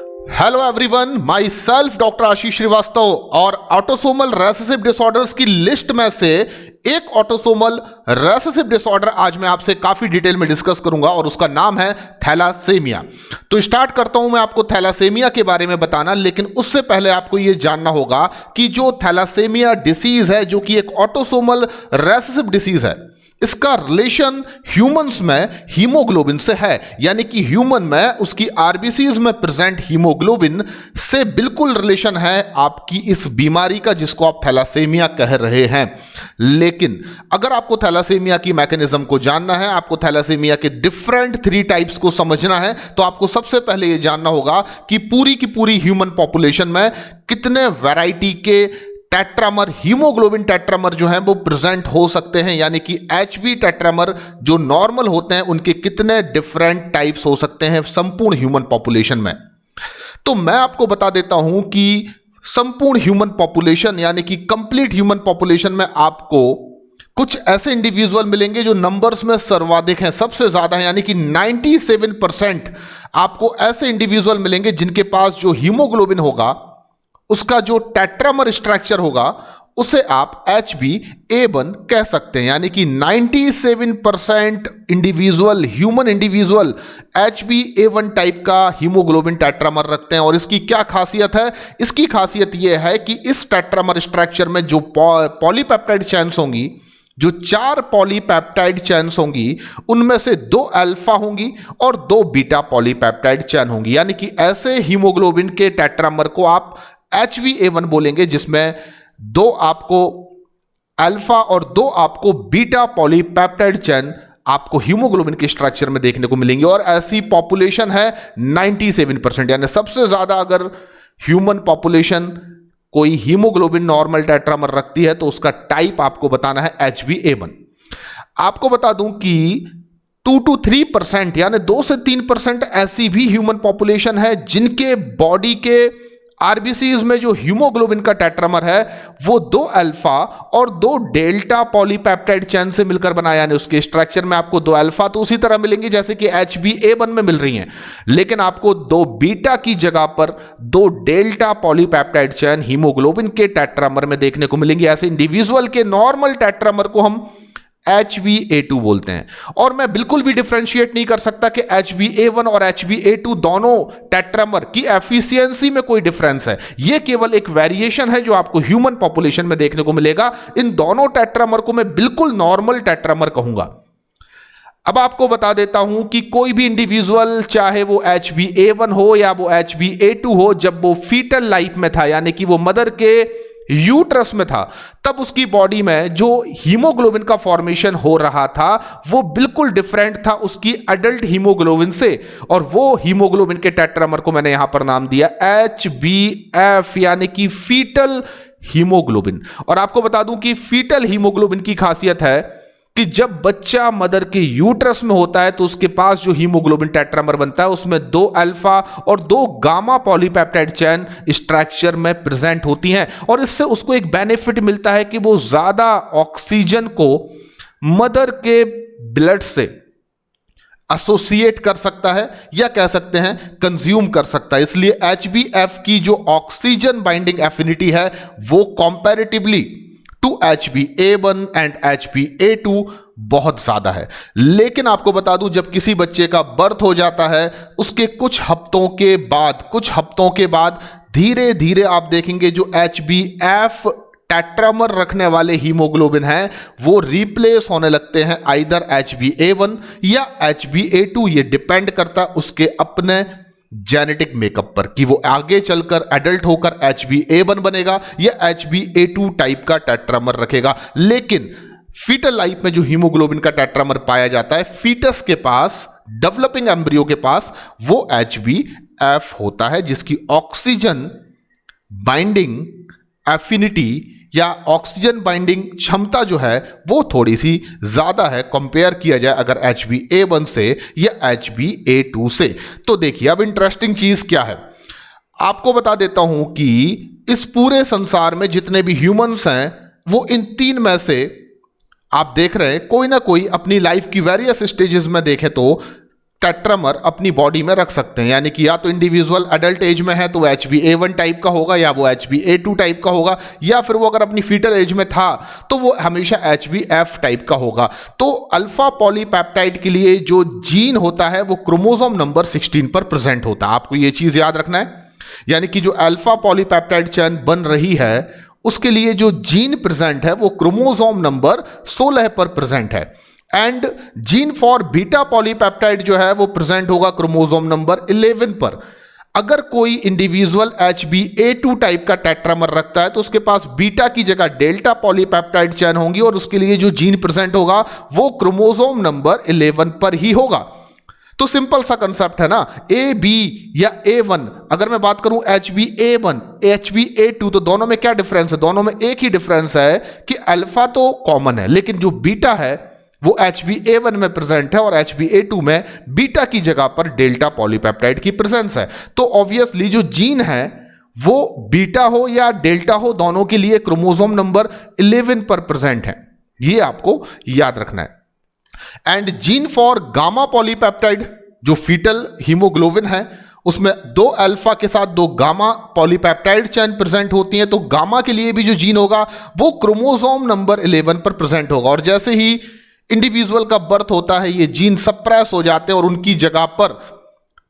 Hello everyone, myself doctor Ashish Srivastava और autosomal recessive disorders की list में से एक ऑटोसोमल रेसेसिव डिसऑर्डर आज मैं आपसे काफी डिटेल में डिस्कस करूंगा और उसका नाम है थैलासेमिया। तो स्टार्ट करता हूं मैं आपको थैलासेमिया के बारे में बताना, लेकिन उससे पहले आपको यह जानना होगा कि जो थैलासेमिया डिसीज है, जो कि एक ऑटोसोमल रेसेसिव डिसीज है, इसका रिलेशन ह्यूमंस में हीमोग्लोबिन से है। यानी कि ह्यूमन में उसकी आरबीसीज में प्रेजेंट हीमोग्लोबिन से बिल्कुल रिलेशन है आपकी इस बीमारी का, जिसको आप थैलासेमिया कह रहे हैं। लेकिन अगर आपको थैलासेमिया की मैकेनिज्म को जानना है, आपको थैलासेमिया के डिफरेंट 3 टाइप्स को समझना है, तो आपको सबसे पहले यह जानना होगा कि पूरी की पूरी ह्यूमन पॉपुलेशन में कितने वैरायटी के टेट्रामर, हीमोग्लोबिन टेट्रामर जो हैं वो प्रेजेंट हो सकते हैं। यानी कि एचबी टेट्रामर जो नॉर्मल होते हैं, उनके कितने डिफरेंट टाइप्स हो सकते हैं संपूर्ण ह्यूमन पॉपुलेशन में। तो मैं आपको बता देता हूं कि संपूर्ण ह्यूमन पॉपुलेशन यानी कि कंप्लीट ह्यूमन पॉपुलेशन में आपको कुछ ऐसे इंडिविजुअल मिलेंगे जो नंबर्स में सर्वाधिक हैं, सबसे ज्यादा है। यानी कि 97% आपको ऐसे इंडिविजुअल मिलेंगे जिनके पास जो हीमोग्लोबिन होगा, उसका जो टेट्रामर स्ट्रक्चर होगा, उसे आप HbA1 कह सकते हैं। यानी कि 97% individual, human individual HbA1 type का हीमोग्लोबिन टेट्रामर रखते हैं। और इसकी क्या खासियत है? इसकी खासियत यह है कि इस टेट्रामर स्ट्रक्चर में जो पॉलीपेप्टाइड चेन्स होंगी, जो 4 पॉलीपेप्टाइड चेन्स होंगी, उनमें से 2 अल्फा होंगी और 2 बीटा पॉलीपेप्टाइड चेन होंगी। यानी कि ऐसे हीमोग्लोबिन के टेट्रामर को आप HbA1 बोलेंगे, जिसमें 2 आपको अल्फा और 2 आपको बीटा पॉलीपेप्टाइड चेन आपको हीमोग्लोबिन के स्ट्रक्चर में देखने को मिलेंगे। और ऐसी पॉपुलेशन है 97%। यानी सबसे ज्यादा अगर ह्यूमन पॉपुलेशन कोई हीमोग्लोबिन नॉर्मल टेट्रामर रखती है तो उसका टाइप आपको बताना है HbA1। आपको बता दूं कि 2 to 3% यानी 2 से 3% ऐसी भी ह्यूमन पॉपुलेशन है जिनके बॉडी के आरबीसीज में जो हीमोग्लोबिन का टेट्रामर है वो 2 अल्फा और 2 डेल्टा पॉलीपेप्टाइड चेन से मिलकर बना। यानी उसके स्ट्रक्चर में आपको 2 अल्फा तो उसी तरह मिलेंगे जैसे कि HbA1 में मिल रही हैं, लेकिन आपको 2 बीटा की जगह पर 2 डेल्टा पॉलीपेप्टाइड चेन हीमोग्लोबिन के टेट्रामर में देखने को मिलेंगे। ऐसे इंडिविजुअल के नॉर्मल टेट्रामर को हम HbA2 बोलते हैं। और मैं बिल्कुल भी डिफरेंशिएट नहीं कर सकता कि HbA1 और HbA2 दोनों टेट्रामर की एफिशिएंसी में कोई डिफरेंस है। यह केवल एक वेरिएशन है जो आपको ह्यूमन पॉपुलेशन में देखने को मिलेगा। इन दोनों टेट्रामर को मैं बिल्कुल नॉर्मल टेट्रामर कहूंगा। अब आपको बता देता हूं कि कोई भी इंडिविजुअल, चाहे वो HbA1 हो या वो HbA2 हो, जब वो फीटल लाइफ में था, यानी कि वो मदर के यूट्रस में था, तब उसकी बॉडी में जो हीमोग्लोबिन का फॉर्मेशन हो रहा था वो बिल्कुल डिफरेंट था उसकी एडल्ट हीमोग्लोबिन से। और वो हीमोग्लोबिन के टेट्रामर को मैंने यहां पर नाम दिया HbF, यानी कि फीटल हीमोग्लोबिन। और आपको बता दूं कि फीटल हीमोग्लोबिन की खासियत है कि जब बच्चा मदर के यूट्रस में होता है तो उसके पास जो हीमोग्लोबिन टेट्रामर बनता है उसमें 2 अल्फा और 2 गामा पॉलीपेप्टाइड चेन स्ट्रक्चर में प्रेजेंट होती हैं। और इससे उसको एक बेनिफिट मिलता है कि वो ज्यादा ऑक्सीजन को मदर के ब्लड से एसोसिएट कर सकता है, या कह सकते हैं कंज्यूम कर सकता है। इसलिए HbF की जो ऑक्सीजन बाइंडिंग एफिनिटी है वो comparatively to HbA1 and HbA2 बहुत ज्यादा है। लेकिन आपको बता दूं, जब किसी बच्चे का बर्थ हो जाता है उसके कुछ हफ्तों के बाद धीरे धीरे आप देखेंगे जो HbF टेट्रामर रखने वाले हीमोग्लोबिन हैं वो रिप्लेस होने लगते हैं आइदर HbA1 या HbA2। ये डिपेंड करता उसके अपने जेनेटिक मेकअप पर कि वो आगे चलकर एडल्ट होकर HbA1 बनेगा या HbA2 टाइप का टेट्रामर रखेगा। लेकिन फीटल लाइफ में जो हीमोग्लोबिन का टेट्रामर पाया जाता है फीटस के पास, डेवलपिंग एम्ब्रियो के पास, वो HbF होता है, जिसकी ऑक्सीजन बाइंडिंग एफिनिटी या ऑक्सीजन बाइंडिंग क्षमता जो है वो थोड़ी सी ज्यादा है कंपेयर किया जाए अगर HbA1 से या HbA2 से। तो देखिए अब इंटरेस्टिंग चीज क्या है, आपको बता देता हूं कि इस पूरे संसार में जितने भी ह्यूमंस हैं वो इन 3 में से आप देख रहे हैं कोई ना कोई अपनी लाइफ की वेरियस स्टेजेस में देखें तो टेट्रामर अपनी बॉडी में रख सकते हैं, यानी कि या तो इंडिविजुअल एडल्ट एज में है तो वो HbA1 टाइप का होगा, या वो HbA2 टाइप का होगा, या फिर वो अगर अपनी फीटल एज में था तो वो हमेशा HbF टाइप का होगा। तो अल्फा पॉलीपेप्टाइड के लिए जो जीन होता है वो क्रोमोसोम नंबर 16 पर प्रेजेंट होता है। आपको ये चीज याद रखना है, यानी कि जो अल्फा पॉलीपेप्टाइड चेन बन रही है उसके लिए जो जीन प्रेजेंट है वो क्रोमोसोम नंबर 16 पर प्रेजेंट है। And gene for beta polypeptide जो है वो प्रेजेंट होगा क्रोमोसोम नंबर 11 पर। अगर कोई इंडिविजुअल HbA2 टाइप का टेट्रामर रखता है तो उसके पास बीटा की जगह डेल्टा पॉलीपेप्टाइड चेन होंगी और उसके लिए जो जीन प्रेजेंट होगा वो क्रोमोसोम नंबर 11 पर ही होगा। तो सिंपल सा कंसेप्ट है ना, ए बी या A1। अगर मैं बात करूं HbA1 HbA2 तो दोनों में क्या डिफरेंस है? दोनों में एक ही डिफरेंस है कि अल्फा तो कॉमन है लेकिन जो बीटा है वो HbA1 में प्रेजेंट है और HbA2 में बीटा की जगह पर डेल्टा पॉलीपेप्टाइड की प्रेजेंस है। तो ऑब्वियसली जो जीन है वो बीटा हो या डेल्टा हो, दोनों के लिए क्रोमोसोम नंबर 11 पर प्रेजेंट है, ये आपको याद रखना है। And gene for gamma polypeptide जो फीटल हीमोग्लोबिन है उसमें 2 अल्फा के साथ 2 गामा पॉलीपेप्टाइड चेन प्रेजेंट होती हैं, तो गामा के लिए भी जो जीन होगा वो क्रोमोसोम नंबर 11 पर प्रेजेंट होगा। और जैसे ही इंडिविजुअल का बर्थ होता है ये जीन सप्रेस हो जाते हैं और उनकी जगह पर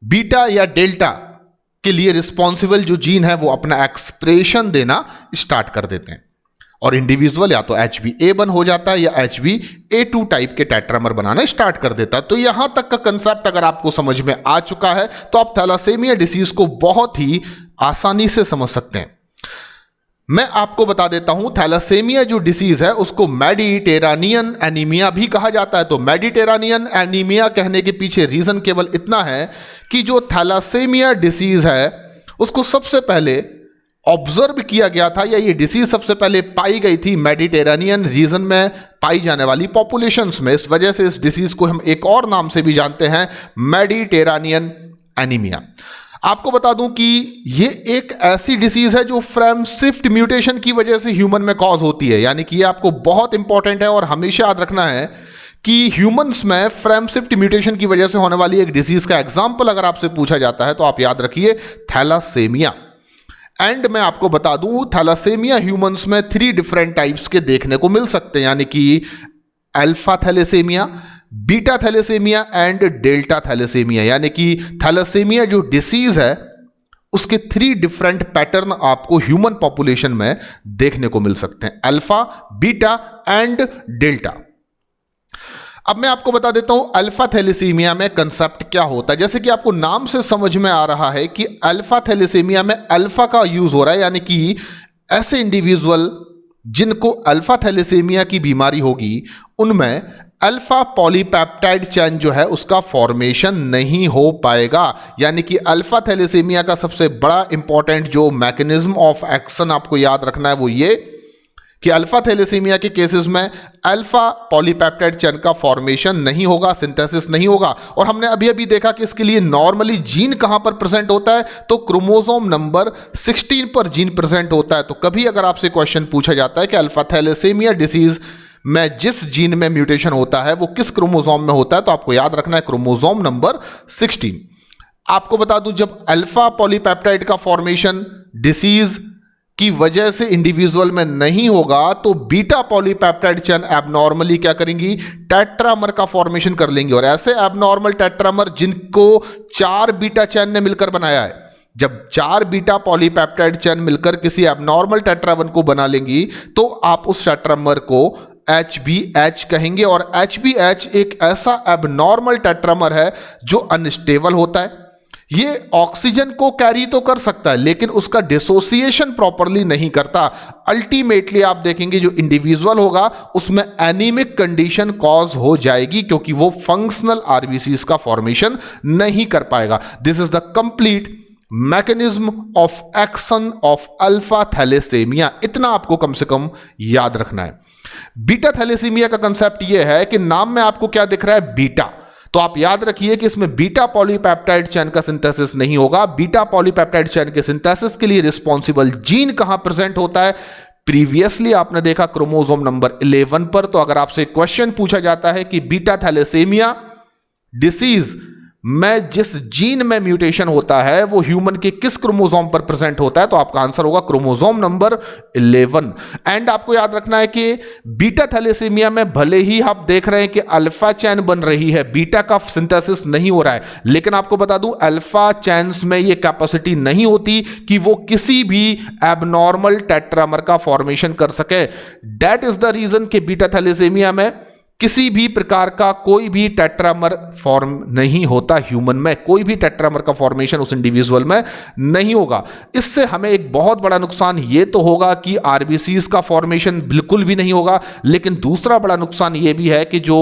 बीटा या डेल्टा के लिए रिस्पॉन्सिबल जो जीन है वो अपना एक्सप्रेशन देना स्टार्ट कर देते हैं और इंडिविजुअल या तो HbA1 हो जाता है या HbA2 टाइप के टेट्रामर बनाना स्टार्ट कर देता है। तो यहां तक का कंसेप्ट अगर आपको समझ में आ चुका है तो आप थैलासेमिया डिसीज को बहुत ही आसानी से समझ सकते हैं। मैं आपको बता देता हूं, थैलासेमिया जो डिसीज है उसको मेडिटेरानियन एनीमिया भी कहा जाता है। तो मेडिटेरानियन एनीमिया कहने के पीछे रीजन केवल इतना है कि जो थैलासेमिया डिसीज है उसको सबसे पहले ऑब्जर्व किया गया था या ये डिसीज सबसे पहले पाई गई थी मेडिटेरेनियन रीजन में पाई जाने वाली पॉपुलेशंस में। इस वजह से इस डिसीज को हम एक और नाम से भी जानते हैं, मेडिटेरेनियन एनीमिया। आपको बता दूं कि ये एक ऐसी डिसीज है जो फ्रेम शिफ्ट म्यूटेशन की वजह से ह्यूमन में कॉज होती है, यानी कि ये आपको बहुत इंपॉर्टेंट है और हमेशा याद रखना है कि ह्यूमंस में फ्रेम शिफ्ट म्यूटेशन की वजह से होने वाली एक डिसीज का एग्जाम्पल अगर आपसे पूछा जाता है तो आप याद रखिए थैलासेमिया। एंड मैं आपको बता दूं थैलासेमिया ह्यूमंस में 3 डिफरेंट टाइप्स के देखने को मिल सकते हैं, यानी कि alpha thalassemia, beta thalassemia and delta thalassemia. यानी कि थैलेसेमिया जो डिसीज है उसके 3 डिफरेंट पैटर्न आपको ह्यूमन पॉपुलेशन में देखने को मिल सकते हैं, अल्फा, बीटा एंड डेल्टा। अब मैं आपको बता देता हूं अल्फा थैलेसीमिया में कंसेप्ट क्या होता है। जैसे कि आपको नाम से समझ में आ रहा है कि अल्फा थैलेसीमिया में अल्फा का यूज हो रहा है, यानी कि ऐसे इंडिविजुअल जिनको अल्फा थैलेसीमिया की बीमारी होगी उनमें अल्फा पॉलीपेप्टाइड चेन जो है उसका फॉर्मेशन नहीं हो पाएगा। यानी कि अल्फा थैलेसीमिया का सबसे बड़ा इंपॉर्टेंट जो मैकेनिज्म ऑफ एक्शन आपको याद रखना है वो ये कि अल्फा थैलेसीमिया के केसेस में अल्फा पॉलीपेप्टाइड चेन का फॉर्मेशन नहीं होगा, सिंथेसिस नहीं होगा। और हमने अभी अभी देखा कि इसके लिए नॉर्मली जीन कहां पर प्रेजेंट होता है, तो क्रोमोसोम नंबर 16 पर जीन प्रेजेंट होता है। तो कभी अगर आपसे क्वेश्चन पूछा जाता है कि अल्फा थैलेसीमिया डिसीज में जिस जीन में म्यूटेशन होता है वो किस क्रोमोसोम में होता है, तो आपको याद रखना है क्रोमोसोम नंबर 16। आपको बता दूं जब अल्फा पॉलीपेप्टाइड का फॉर्मेशन डिसीज की वजह से इंडिविजुअल में नहीं होगा तो बीटा पॉलीपेप्टाइड चेन एबनॉर्मली क्या करेंगी, टेट्रामर का फॉर्मेशन कर लेंगी। और ऐसे एबनॉर्मल टेट्रामर जिनको 4 बीटा चेन ने मिलकर बनाया है, जब 4 बीटा पॉलीपेप्टाइड चेन मिलकर किसी एबनॉर्मल टेट्रामर को बना लेंगी तो आप उस टेट्रामर को HbH कहेंगे। और HbH एक ऐसा एबनॉर्मल टेट्रामर है जो अनस्टेबल होता है। ये ऑक्सीजन को कैरी तो कर सकता है लेकिन उसका डिसोसिएशन प्रॉपरली नहीं करता। अल्टीमेटली आप देखेंगे जो इंडिविजुअल होगा उसमें एनीमिक कंडीशन कॉज हो जाएगी क्योंकि वो फंक्शनल आरबीसीज का फॉर्मेशन नहीं कर पाएगा। This is the complete mechanism of action of alpha thalassemia. इतना आपको कम से कम याद रखना है। बीटा थैलेसीमिया का कंसेप्ट यह है कि नाम में आपको क्या दिख रहा है, बीटा। तो आप याद रखिए कि इसमें बीटा पॉलीपेप्टाइड चेन का सिंथेसिस नहीं होगा। बीटा पॉलीपेप्टाइड चेन के सिंथेसिस के लिए रिस्पॉन्सिबल जीन कहां प्रेजेंट होता है, प्रीवियसली आपने देखा क्रोमोसोम नंबर 11 पर। तो अगर आपसे क्वेश्चन पूछा जाता है कि बीटा थैलेसीमिया डिसीज में जिस जीन में म्यूटेशन होता है वो ह्यूमन के किस क्रोमोसोम पर प्रेजेंट होता है, तो आपका आंसर होगा क्रोमोसोम नंबर 11। एंड आपको याद रखना है कि बीटा थैलेसीमिया में भले ही आप देख रहे हैं कि अल्फा चैन बन रही है, बीटा का सिंथेसिस नहीं हो रहा है, लेकिन आपको बता दूं अल्फा चैन्स में ये कैपेसिटी नहीं होती कि वो किसी भी एबनॉर्मल टेट्रामर का फॉर्मेशन कर सके। दैट इज द रीजन कि बीटा थैलेसीमिया में किसी भी प्रकार का कोई भी टेट्रामर फॉर्म नहीं होता, ह्यूमन में कोई भी टेट्रामर का फॉर्मेशन उस इंडिविजुअल में नहीं होगा। इससे हमें एक बहुत बड़ा नुकसान ये तो होगा कि आरबीसीज का फॉर्मेशन बिल्कुल भी नहीं होगा, लेकिन दूसरा बड़ा नुकसान ये भी है कि जो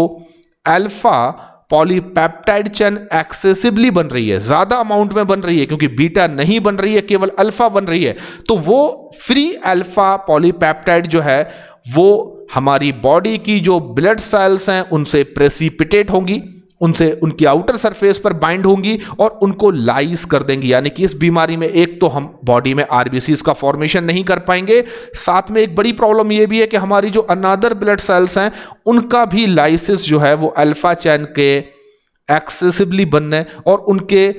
अल्फा पॉलीपेप्टाइड चेन एक्सेसिवली बन रही है, ज्यादा अमाउंट में बन रही है, क्योंकि बीटा नहीं बन रही है, केवल अल्फा बन रही है, तो वो फ्री अल्फा पॉलीपेप्टाइड जो है वो हमारी बॉडी की जो ब्लड सेल्स हैं उनसे प्रेसिपिटेट होंगी, उनसे उनकी आउटर सरफेस पर बाइंड होंगी और उनको लाइस कर देंगी। यानी कि इस बीमारी में एक तो हम बॉडी में आरबीसीज का फॉर्मेशन नहीं कर पाएंगे, साथ में एक बड़ी प्रॉब्लम यह भी है कि हमारी जो अनदर ब्लड सेल्स हैं उनका भी लाइसिस जो है वो अल्फा चैन के एक्सेसिवली बनने और उनके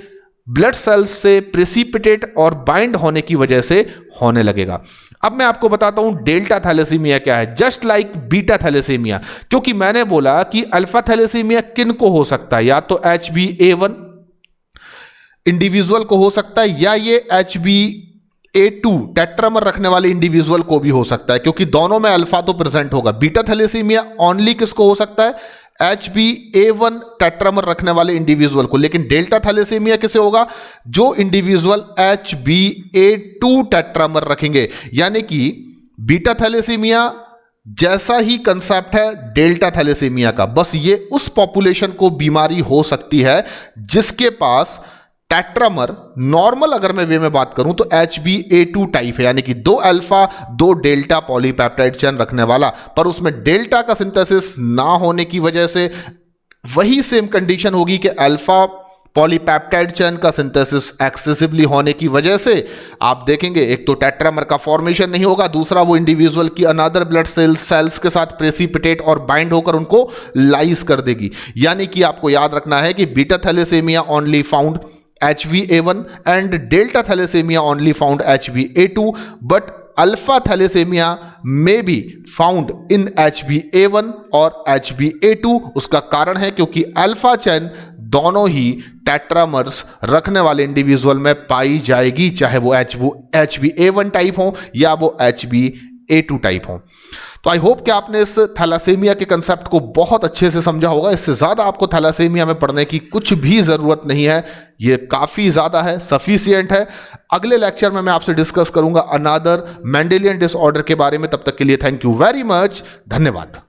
ब्लड सेल्स से प्रेसिपिटेट और बाइंड होने की वजह से होने लगेगा। अब मैं आपको बताता हूं डेल्टा थैलेसीमिया क्या है, जस्ट लाइक बीटा थैलेसीमिया, क्योंकि मैंने बोला कि अल्फा थैलेसीमिया किन को हो सकता है, या तो HbA1 इंडिविजुअल को हो सकता है या ये HbA2 टेट्रामर रखने वाले इंडिविजुअल को भी हो सकता है, क्योंकि दोनों में अल्फा तो प्रेजेंट होगा। बीटा थैलेसीमिया ओनली किसको हो सकता है, HbA1 टेट्रामर रखने वाले इंडिविजुअल को, लेकिन डेल्टा थैलेसीमिया किसे होगा, जो इंडिविजुअल HbA2 टेट्रामर रखेंगे। यानी कि बीटा थैलेसीमिया जैसा ही कंसेप्ट है डेल्टा थैलेसीमिया का, बस ये उस पॉपुलेशन को बीमारी हो सकती है जिसके पास टेट्रामर नॉर्मल, अगर मैं वे में बात करूं तो HbA2 टाइप है, यानी कि 2 अल्फा 2 डेल्टा पॉलीपेप्टाइड चेन रखने वाला, पर उसमें डेल्टा का सिंथेसिस ना होने की वजह से वही सेम कंडीशन होगी कि अल्फा पॉलीपेप्टाइड चेन का सिंथेसिस एक्सेसिवली होने की वजह से आप देखेंगे एक तो टेट्रामर का फॉर्मेशन नहीं होगा, दूसरा वो इंडिविजुअल की अनदर ब्लड सेल्स के साथ प्रेसिपिटेट और बाइंड होकर उनको लाइस कर देगी। यानी कि आपको याद रखना है कि beta thalassemia only found HbA1 and delta thalassemia only found HbA2, but alpha thalassemia may be found in HbA1 और HbA2। उसका कारण है क्योंकि अल्फा चैन दोनों ही टेट्रामर्स रखने वाले इंडिविजुअल में पाई जाएगी, चाहे वो HbA1 टाइप हो या वो HbA2 टाइप हो। तो आई होप कि आपने इस थैलासेमिया के कंसेप्ट को बहुत अच्छे से समझा होगा। इससे ज़्यादा आपको थैलासेमिया में पढ़ने की कुछ भी ज़रूरत नहीं है, ये काफ़ी ज़्यादा है, सफिशिएंट है। अगले लेक्चर में मैं आपसे डिस्कस करूंगा अनदर मेंडेलियन डिसऑर्डर के बारे में। तब तक के लिए थैंक यू वेरी मच, धन्यवाद।